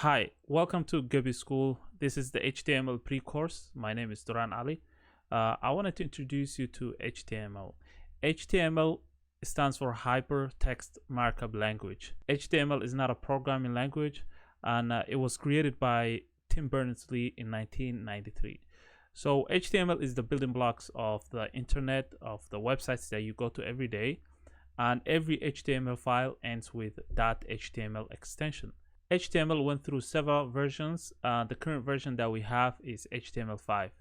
Hi, welcome to Gabi School. This is the HTML pre-course. My name is Duran Ali. I wanted to introduce you to HTML. HTML stands for Hypertext Markup Language. HTML is not a programming language, and it was created by Tim Berners-Lee in 1993. So HTML is the building blocks of the internet, of the websites that you go to every day, and every HTML file ends with .html extension. HTML went through several versions. The current version that we have is HTML5.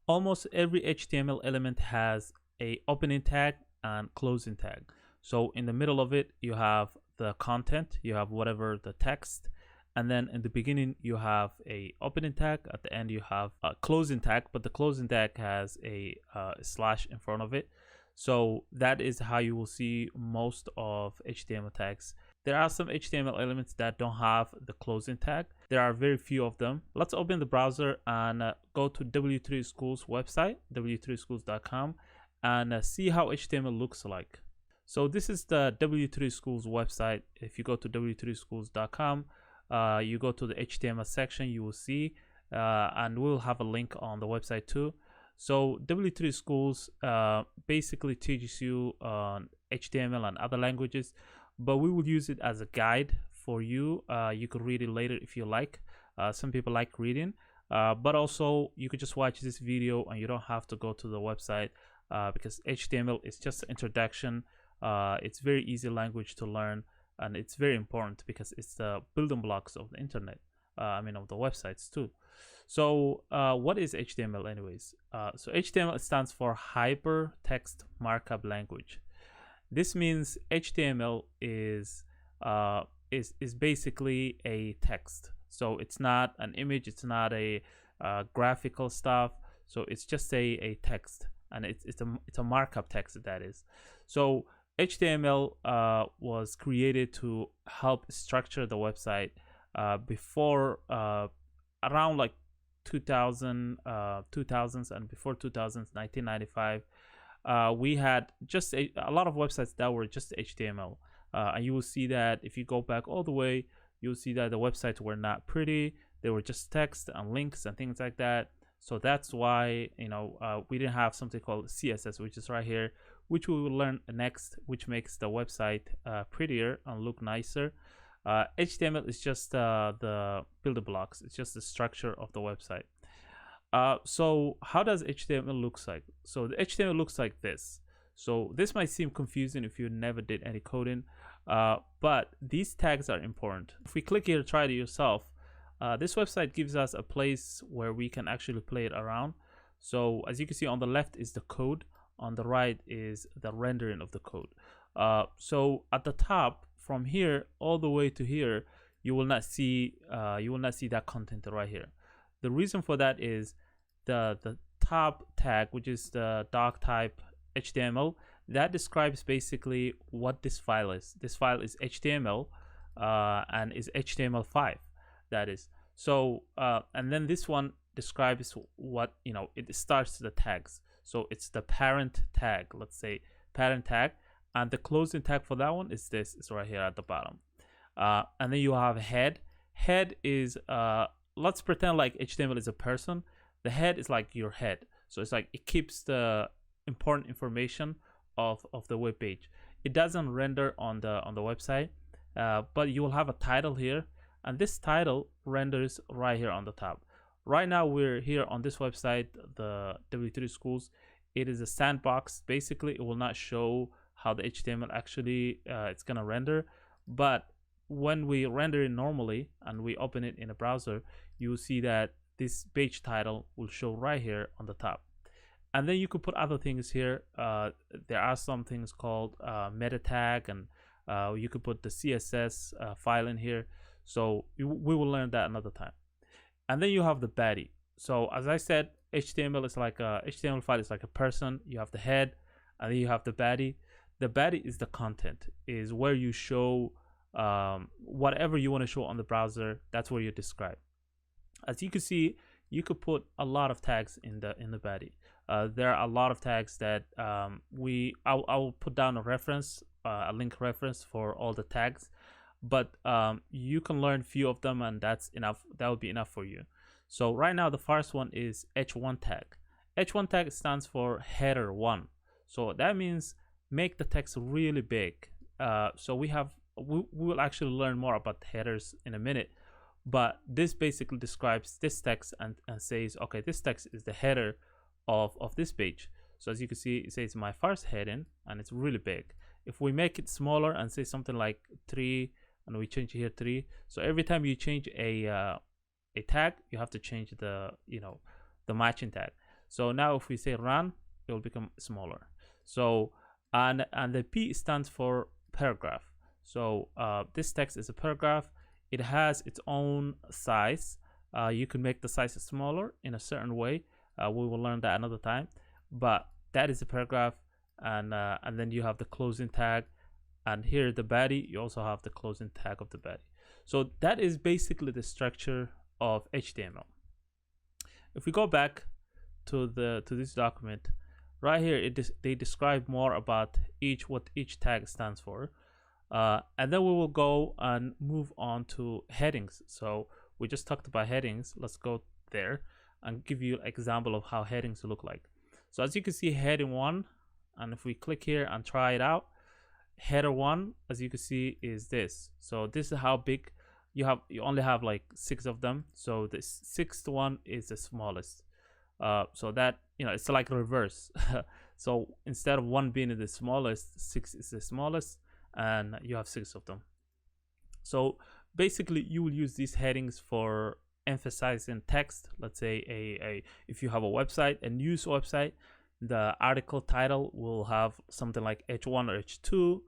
Almost every HTML element has a opening tag and closing tag. So in the middle of it, you have the content, you have whatever the text, and then in the beginning you have a opening tag. At the end you have a closing tag, but the closing tag has a slash in front of it. So that is how you will see most of HTML tags. There are some HTML elements that don't have the closing tag. There are very few of them. Let's open the browser and go to W3 Schools website, w3schools.com, and see how HTML looks like. So this is the W3 Schools website. If you go to w3schools.com, you go to the HTML section, you will see, and we'll have a link on the website too. So W3 Schools basically teaches you HTML and other languages, but we will use it as a guide for you. You could read it later if you like. Some people like reading, but also you could just watch this video and you don't have to go to the website because HTML is just an introduction. It's very easy language to learn, and it's very important because it's the building blocks of the internet. Of the websites too. So what is HTML anyways? So HTML stands for Hypertext Markup Language. This means HTML is basically a text. So it's not an image, it's not a graphical stuff. So it's just a text, and it's a markup text, that is. So HTML was created to help structure the website. Before around like 2000s and before 2000s, 1995, we had just a lot of websites that were just HTML, and you will see that if you go back all the way, you'll see that the websites were not pretty. They were just text and links and things like that. So that's why we didn't have something called CSS, which is right here, which we will learn next, which makes the website prettier and look nicer. HTML is just the building blocks. It's just the structure of the website. So how does HTML looks like? So the HTML looks like this. So this might seem confusing if you never did any coding, but these tags are important. If we click here, try it yourself. This website gives us a place where we can actually play it around. So as you can see, on the left is the code, on the right is the rendering of the code. So at the top, from here all the way to here, you will not see that content right here. The reason for that is the top tag, which is the doc type HTML, that describes basically what this file is. This file is HTML and is HTML5, that is. So and then this one describes what it starts the tags. So it's the parent tag, let's say parent tag. And the closing tag for that one is this. It's right here at the bottom. And then you have head. Head is, let's pretend like HTML is a person. The head is like your head. So it's like it keeps the important information of the web page. It doesn't render on the website, but you will have a title here. And this title renders right here on the top. Right now we're here on this website, the W3 Schools. It is a sandbox. Basically, it will not show how the HTML actually it's gonna render, but when we render it normally and we open it in a browser, you will see that this page title will show right here on the top. And then you could put other things here. There are some things called meta tag, and you could put the CSS file in here. So we will learn that another time. And then you have the body. So as I said, HTML is like HTML file is like a person. You have the head, and then you have the body. The body is the content, is where you show whatever you want to show on the browser. That's where you describe. As you can see, you could put a lot of tags in the body. There are a lot of tags that I'll put down a reference, a link reference for all the tags. but you can learn few of them, and that's enough. That will be enough for you. So right now the first one is h1 tag. H1 tag stands for header 1. So that means make the text really big. So we will actually learn more about headers in a minute, but this basically describes this text and says, okay, this text is the header of this page. So as you can see, it says my first heading, and it's really big. If we make it smaller and say something like 3, and we change here 3, so every time you change a tag, you have to change the the matching tag. So now if we say run, it will become smaller. So and the P stands for paragraph. So this text is a paragraph. It has its own size. You can make the size smaller in a certain way. We will learn that another time. But that is a paragraph, and then you have the closing tag, and here the body, you also have the closing tag of the body. So that is basically the structure of HTML. If we go back to this document, right here they describe more about what each tag stands for, and then we will go and move on to headings. So we just talked about headings. Let's go there and give you an example of how headings look like. So as you can see, heading 1, and if we click here and try it out, header 1, as you can see, is this. So this is how big you only have like 6 of them. So the 6th one is the smallest. So that, it's like reverse. So instead of 1 being the smallest, 6 is the smallest, and you have 6 of them. So basically you will use these headings for emphasizing text. Let's say if you have a website, a news website, the article title will have something like H1 or H2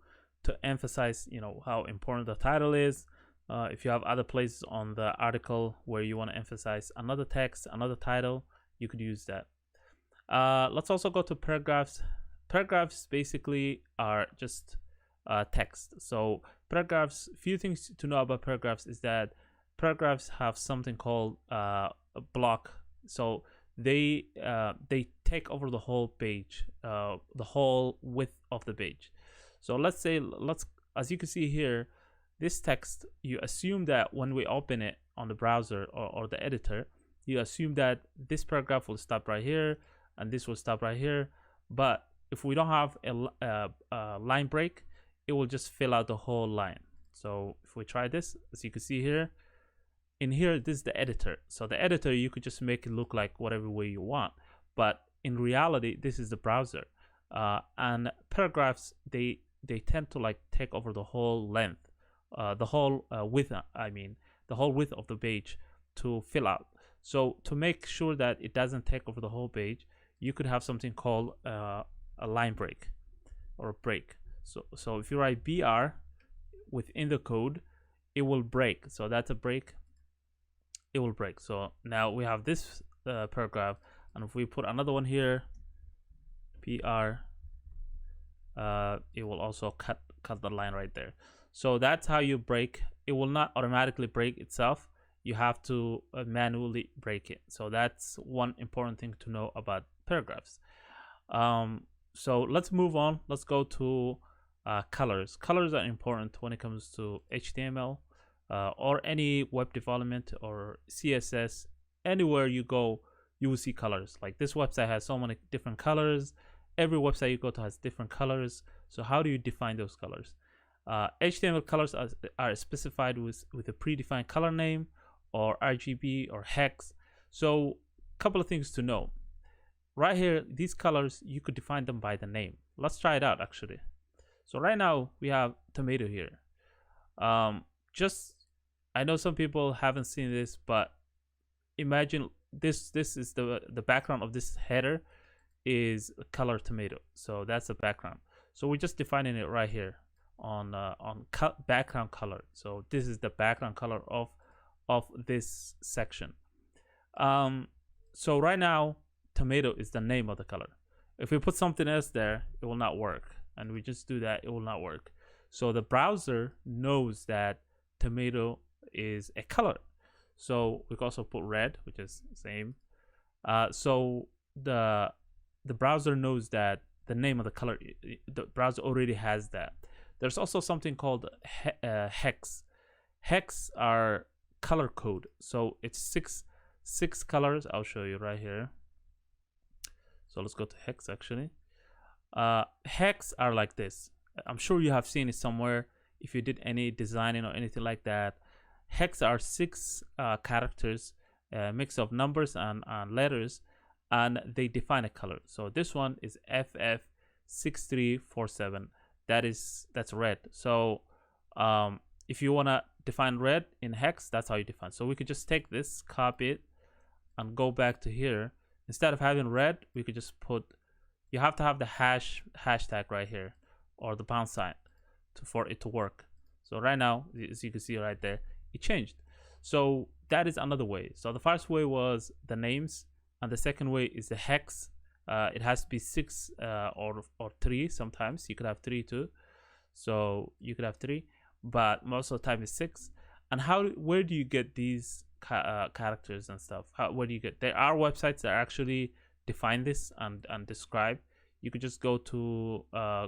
to emphasize how important the title is. If you have other places on the article where you want to emphasize another text, another title, you could use that. Let's also go to paragraphs. Paragraphs basically are just text. So paragraphs, few things to know about paragraphs is that paragraphs have something called a block. So they take over the whole page, the whole width of the page. So let's as you can see here, this text, you assume that when we open it on the browser or the editor, you assume that this paragraph will stop right here and this will stop right here. But if we don't have a line break, it will just fill out the whole line. So if we try this, as you can see here, in here, this is the editor. So the editor, you could just make it look like whatever way you want. But in reality, this is the browser. And paragraphs, they tend to like take over the whole length, the whole width, the whole width of the page to fill out. So to make sure that it doesn't take over the whole page, you could have something called a line break or a break. So if you write BR within the code, it will break. So that's a break. It will break. So now we have this paragraph, and if we put another one here, PR, it will also cut the line right there. So that's how you break. It will not automatically break itself. You have to manually break it. So that's one important thing to know about paragraphs. So let's move on. Let's go to colors. Colors are important when it comes to HTML or any web development or CSS. Anywhere you go, you will see colors. Like this website has so many different colors. Every website you go to has different colors. So how do you define those colors? HTML colors are specified with a predefined color name or RGB or hex. So a couple of things to know. Right here, these colors, you could define them by the name. Let's try it out actually. So right now we have tomato here. I know some people haven't seen this, but imagine this is the background of this header is color tomato. So that's the background. So we're just defining it right here on background color. So this is the background color of this section. So right now tomato is the name of the color. If we put something else there, it will not work, and we just do that, it will not work. So the browser knows that tomato is a color. So we can also put red, which is the same. So the browser knows that the name of the color, the browser already has that. There's also something called hex. Hex are color code, so it's six colors. I'll show you right here. So let's go to hex. Actually, hex are like this. I'm sure you have seen it somewhere if you did any designing or anything like that. Hex are 6 characters, mix of numbers and letters, and they define a color. So this one is FF6347. That's red. So if you want to define red in hex, that's how you define. So we could just take this, copy it, and go back to here. Instead of having red, we could just put, you have to have the hashtag right here, or the pound sign for it to work. So right now, as you can see right there, it changed. So that is another way. So the first way was the names, and the second way is the hex. It has to be 6 or 3. Sometimes you could have 3 too. So you could have 3, but most of the time it's 6. And where do you get these characters and stuff? Where do you get? There are websites that actually define this and describe. You could just go to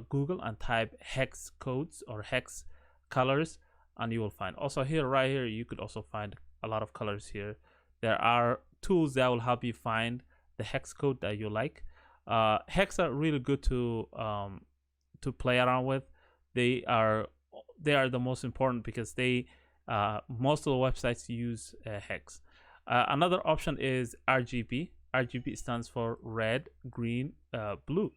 Google and type hex codes or hex colors, and you will find. Also here, right here, you could also find a lot of colors here. There are tools that will help you find the hex code that you like. Hex are really good to play around with. They are the most important because they most of the websites use hex. Another option is RGB. RGB stands for red, green, blue.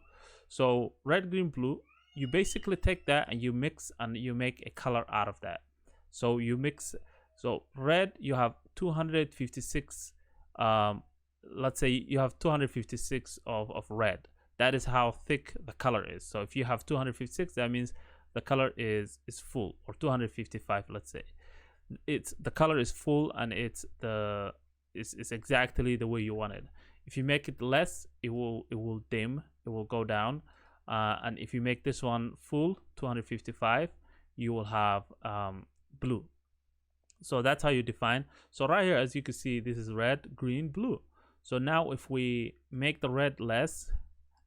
So red, green, blue, you basically take that and you mix and you make a color out of that. So you mix, so red, you have 256, let's say you have 256 of red. That is how thick the color is. So if you have 256, that means the color is full, or 255, let's say. The color is full and it's exactly the way you want it. If you make it less, it will dim, it will go down. And if you make this one full, 255, you will have blue. So that's how you define. So right here, as you can see, this is red, green, blue. So now if we make the red less,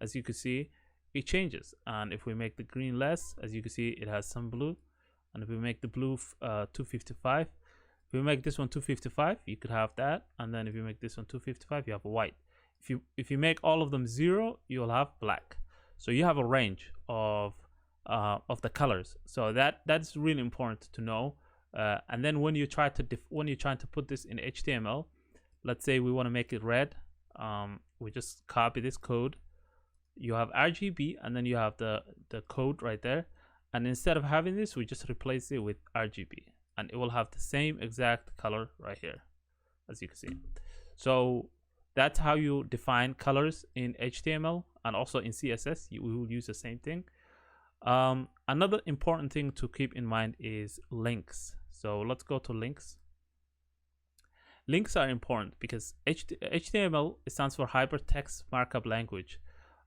as you can see, it changes. And if we make the green less, as you can see, it has some blue. And if we make the blue 255, if we make this one 255, you could have that. And then if you make this one 255, you have a white. If you make all of them 0, you'll have black. So you have a range of the colors. So that's really important to know. And then when you're trying to put this in HTML, let's say we want to make it red. We just copy this code. You have RGB, and then you have the code right there. And instead of having this, we just replace it with RGB, and it will have the same exact color right here, as you can see. So that's how you define colors in HTML, and also in CSS, we will use the same thing. Another important thing to keep in mind is links. So let's go to links. Links are important because HTML stands for Hypertext Markup Language.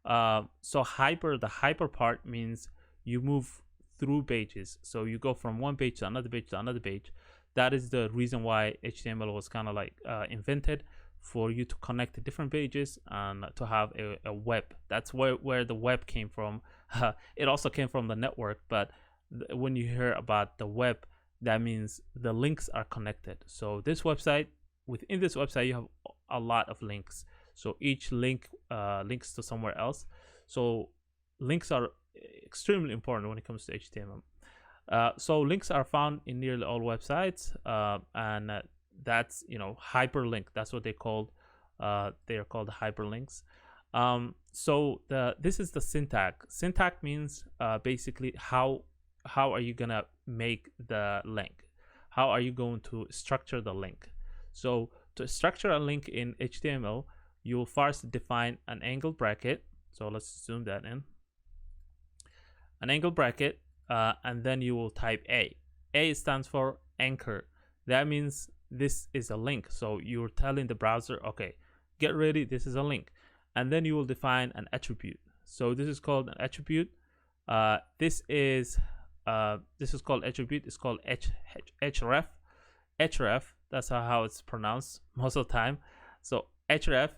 So the hyper part means you move through pages. So you go from one page to another page to another page. That is the reason why HTML was kind of like invented, for you to connect to different pages and to have a web. That's where the web came from. It also came from the network, but when you hear about the web, that means the links are connected. So this website, within this website, you have a lot of links. So each link links to somewhere else. So links are extremely important when it comes to HTML. So links are found in nearly all websites, and that's, hyperlink. That's what they called. They are called hyperlinks. So this is the syntax. Syntax means basically how are you gonna make the link? How are you going to structure the link? So to structure a link in HTML, you will first define an angle bracket. So let's zoom that in. An angle bracket, and then you will type A. A stands for anchor. That means this is a link. So you're telling the browser, okay, get ready, this is a link. And then you will define an attribute. So this is called an attribute. This is called attribute. It's called href. Href, that's how it's pronounced most of the time. So href,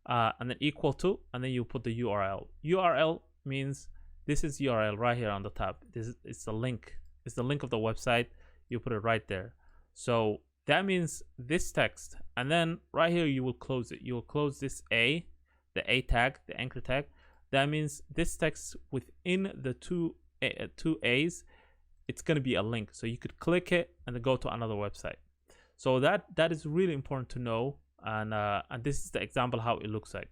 and then equal to, and then you put the URL. URL means this is URL right here on the top. This is, it's the link. It's the link of the website. You put it right there. So that means this text, and then right here you will close it. You will close this A, the A tag, the anchor tag. That means this text within the two A's, it's going to be a link. So you could click it and then go to another website. So that is really important to know. And this is the example how it looks like.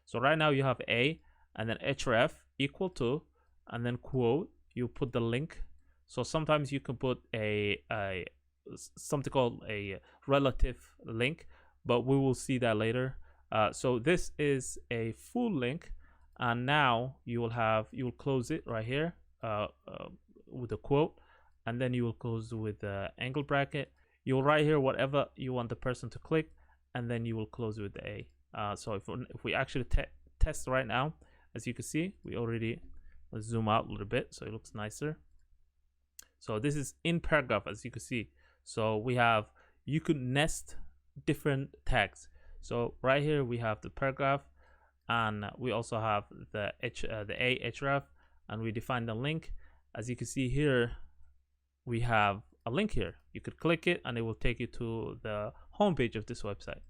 So right now you have A and then href equal to, and then quote, you put the link. So sometimes you can put a something called a relative link, but we will see that later. So this is a full link, and now you will close it right here with a quote, and then you will close with the angle bracket. You will write here whatever you want the person to click, and then you will close with the A. So if we actually test right now, as you can see, we already, let's zoom out a little bit so it looks nicer. So this is in paragraph, as you can see. So we have, you could nest different tags. So right here we have the paragraph, and we also have the A href, and we define the link. As you can see here, we have a link here. You could click it and it will take you to the homepage of this website.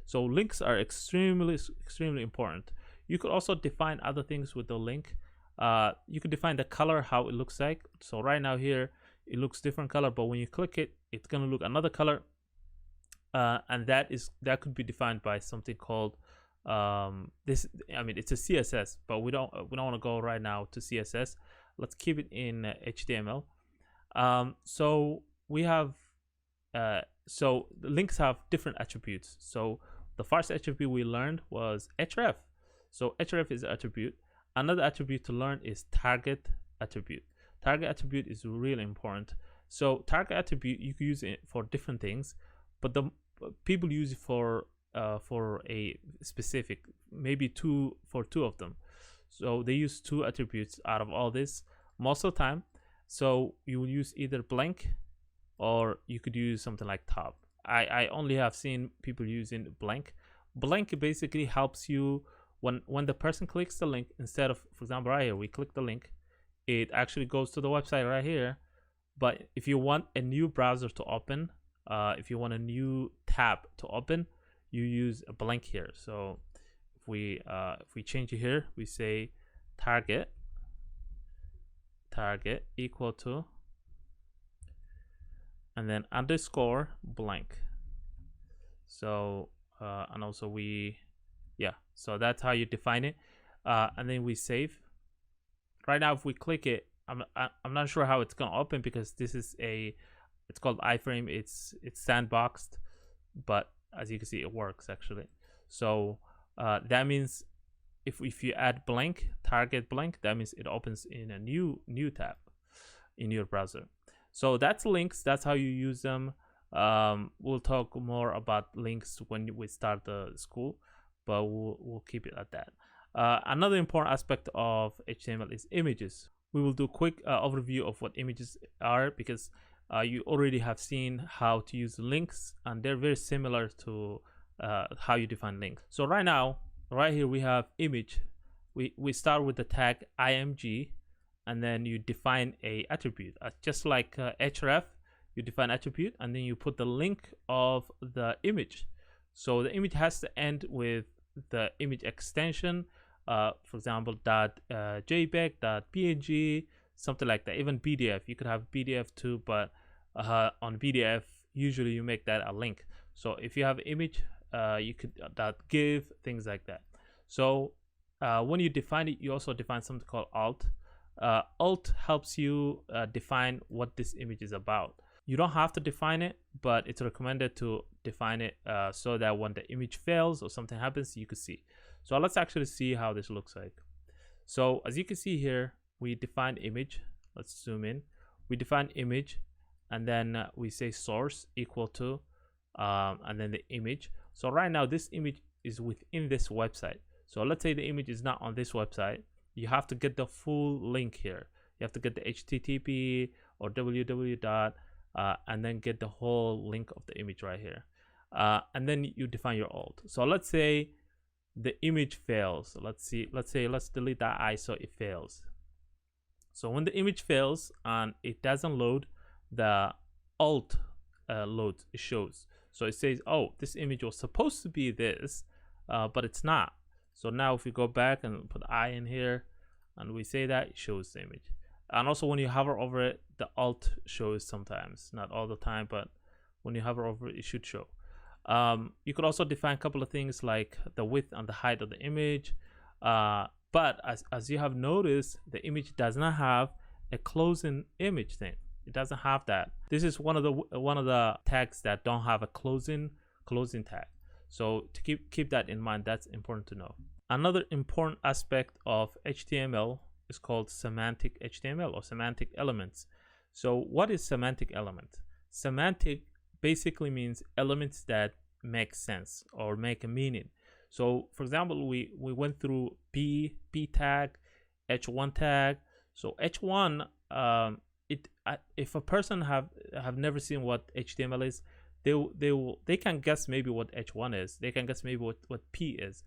So links are extremely important. You could also define other things with the link. You could define the color, how it looks like. So right now here it looks different color, but when you click it, it's going to look another color, and that could be defined by something called this. I mean, it's a CSS, but we don't want to go right now to CSS. Let's keep it in HTML. So we have so the links have different attributes. So the first attribute we learned was href. So href is an attribute. Another attribute to learn is target attribute. Target attribute is really important. So target attribute, you can use it for different things, but the people use it for a specific, maybe two of them. So they use 2 attributes out of all this most of the time. So you will use either blank, or you could use something like top. I only have seen people using blank. Blank basically helps you when the person clicks the link, instead of, for example, right here, we click the link, it actually goes to the website right here. But if you want a new browser to open, if you want a new tab to open, you use a blank here. So if we change it here, we say target equal to, and then underscore blank. So and also so that's how you define it, and then we save. Right now if we click it, I'm not sure how it's gonna open, because this is it's called iframe. It's sandboxed, but as you can see, it works actually. So that means if you add blank, target blank, that means it opens in a new tab in your browser. So that's links. That's how you use them. We'll talk more about links when we start the school, but we'll keep it at that. Another important aspect of HTML is images. We will do a quick overview of what images are, because you already have seen how to use links, and they're very similar to how you define links. So right now, right here we have image. We start with the tag img, and then you define a attribute, just like href. You define attribute, and then you put the link of the image. So the image has to end with the image extension, for example .jpeg, .png, something like that. Even PDF, you could have PDF too, but on PDF usually you make that a link. So if you have image, you could .gif, things like that. So when you define it, you also define something called alt. Alt helps you define what this image is about. You don't have to define it, but it's recommended to define it so that when the image fails or something happens, you can see. So let's actually see how this looks like. So as you can see here, we define image. Let's zoom in. We define image, and then we say source equal to, and then the image. So right now this image is within this website. So let's say the image is not on this website. You have to get the full link here. You have to get the HTTP or www. And then get the whole link of the image right here, and then you define your alt. So let's say the image fails. Let's delete that I, so it fails. So when the image fails and it doesn't load, the alt load it shows. So it says, oh, this image was supposed to be this, but it's not. So now if we go back and put I in here and we say that, it shows the image. And also when you hover over it, the alt shows sometimes, not all the time, but when you hover over it, it should show. You could also define a couple of things like the width and the height of the image. But as you have noticed, the image does not have a closing image thing. It doesn't have that. This is one of the tags that don't have a closing tag. So to keep that in mind, that's important to know. Another important aspect of HTML is called semantic HTML or semantic elements. So what is semantic element? Semantic basically means elements that make sense or make a meaning. So for example, we went through P tag, H1 tag. So H1, if a person have never seen what HTML is, they can guess maybe what H1 is. They can guess maybe what P is.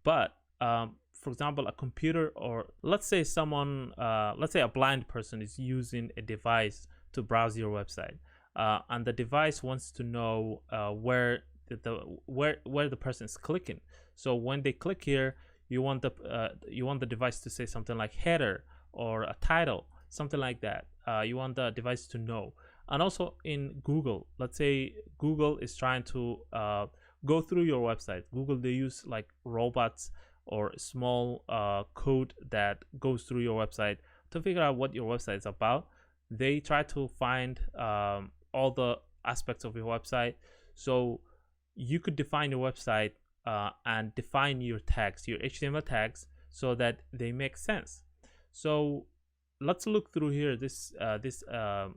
But for example, a computer, or let's say someone, let's say a blind person is using a device to browse your website, and the device wants to know where the person is clicking. So when they click here, you want the device to say something like header or a title, something like that. You want the device to know. And also in Google, let's say Google is trying to go through your website. Google, they use like robots or small code that goes through your website to figure out what your website is about. They try to find all the aspects of your website. So you could define your website and define your tags, your HTML tags, so that they make sense. So let's look through here this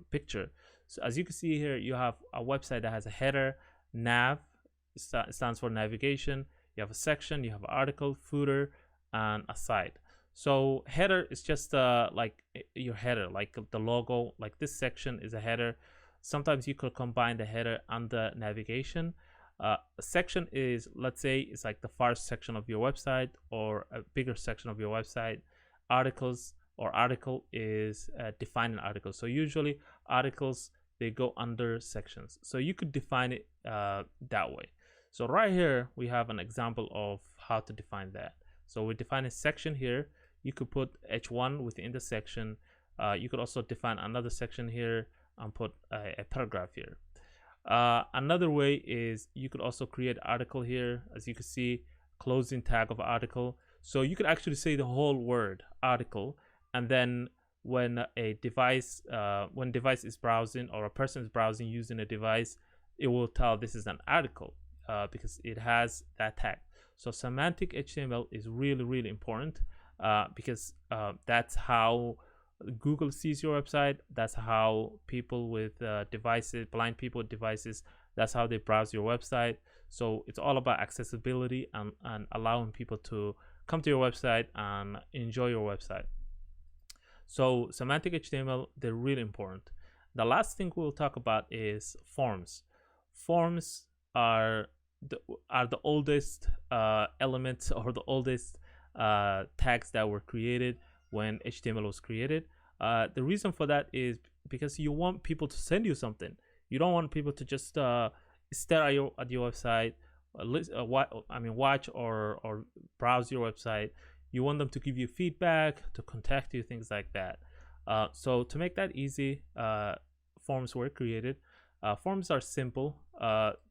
picture. So as you can see here, you have a website that has a header, nav, it stands for navigation. You have a section, you have an article, footer, and a site. So header is just like your header, like the logo, like this section is a header. Sometimes you could combine the header and the navigation. A section is, let's say, it's like the first section of your website or a bigger section of your website. Articles or article is defining articles. So usually articles, they go under sections. So you could define it that way. So right here, we have an example of how to define that. So we define a section here. You could put H1 within the section. You could also define another section here and put a paragraph here. Another way is you could also create article here. As you can see, closing tag of article. So you could actually say the whole word article, and then when a device is browsing or a person is browsing using a device, it will tell this is an article because it has that tag. So semantic HTML is really, really important because that's how Google sees your website. That's how people with devices, blind people with devices, that's how they browse your website. So it's all about accessibility and allowing people to come to your website and enjoy your website. So semantic HTML, they're really important. The last thing we'll talk about is forms. Forms are the oldest elements or the oldest tags that were created when HTML was created. The reason for that is because you want people to send you something. You don't want people to just stare at your website, watch or browse your website. You want them to give you feedback, to contact you, things like that. So to make that easy, forms were created. Forms are simple.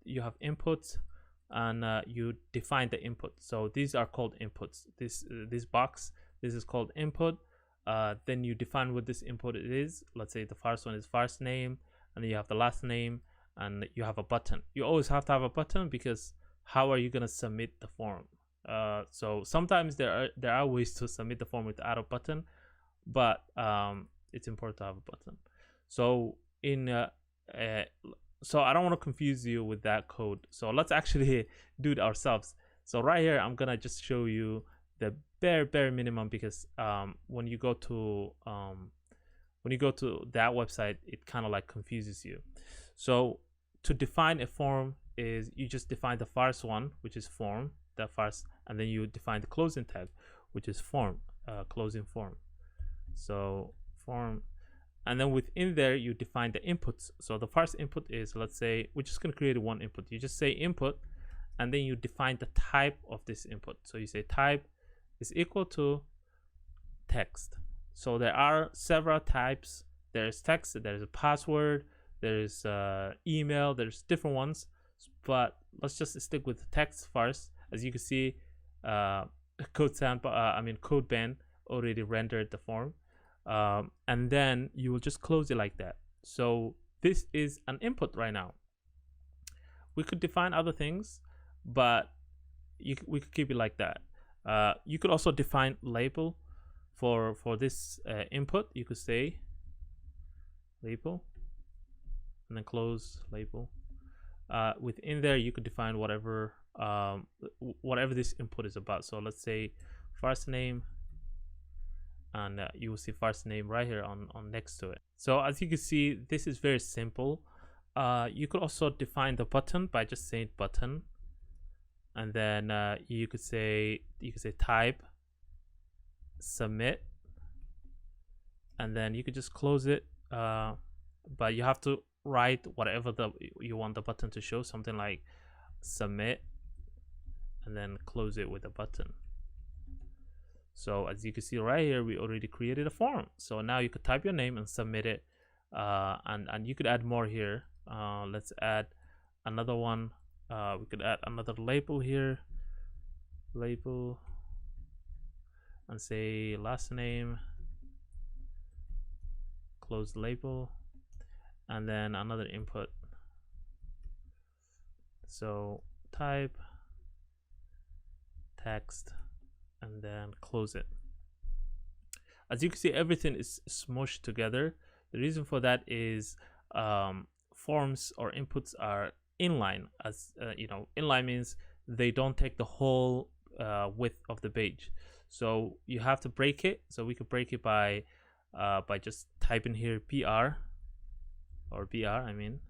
You have inputs and you define the input. So these are called inputs. This box, this is called input. Then you define what this input is. Let's say the first one is first name, and then you have the last name, and you have a button. You always have to have a button because how are you gonna submit the form? So sometimes there are ways to submit the form without a button, but it's important to have a button. So so I don't want to confuse you with that code. So let's actually do it ourselves. So right here, I'm gonna just show you the bare minimum because when you go to that website, it kind of like confuses you. So to define a form is you just define the first one, which is form, the first, and then you define the closing tag, which is form, closing form. So form, and then within there you define the inputs. So the first input is, let's say we're just going to create one input. You just say input, and then you define the type of this input. So you say type is equal to text. So there are several types. There's text, there's a password, there's email, there's different ones, but let's just stick with text first. As you can see, CodeBand already rendered the form, and then you will just close it like that. So this is an input right now. We could define other things, but we could keep it like that. You could also define label for this input. You could say label and then close label. Within there you could define whatever this input is about. So let's say first name, and you will see first name right here on next to it. So as you can see, this is very simple. You could also define the button by just saying button, and then you could say type submit, and then you could just close it, but you have to write whatever you want the button to show, something like submit, and then close it with a button. So as you can see right here, we already created a form. So now you could type your name and submit it, and you could add more here. Let's add another one. We could add another label here, label, and say last name, close label, and then another input. So type text, and then close it. As you can see, everything is smushed together. The reason for that is forms or inputs are inline. As you know, inline means they don't take the whole width of the page, so you have to break it. So we could break it by just typing here PR or BR, I mean,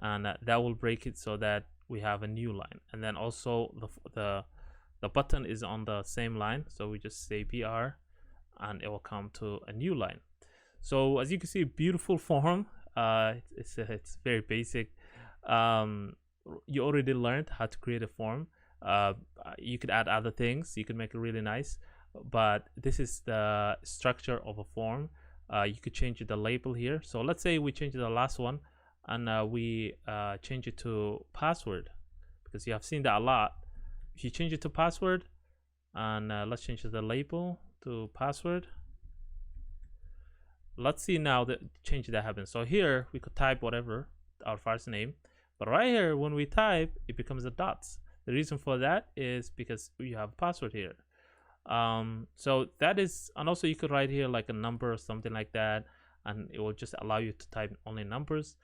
and that will break it so that we have a new line. And then also the button is on the same line, so we just say BR, and it will come to a new line. So as you can see, beautiful form. It's very basic. You already learned how to create a form. You could add other things. You could make it really nice, but this is the structure of a form. You could change the label here. So let's say we change the last one, and we change it to password, because you have seen that a lot. If you change it to password, and let's change the label to password. Let's see now the change that happens. So here we could type whatever, our first name, but right here when we type, it becomes a dots. The reason for that is because we have a password here. So that is, and also you could write here like a number or something like that, and it will just allow you to type only numbers.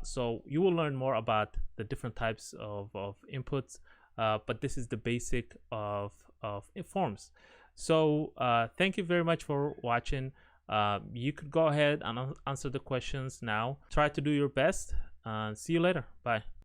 So you will learn more about the different types of inputs, but this is the basic of forms. So thank you very much for watching. You could go ahead and answer the questions now. Try to do your best, and see you later. Bye.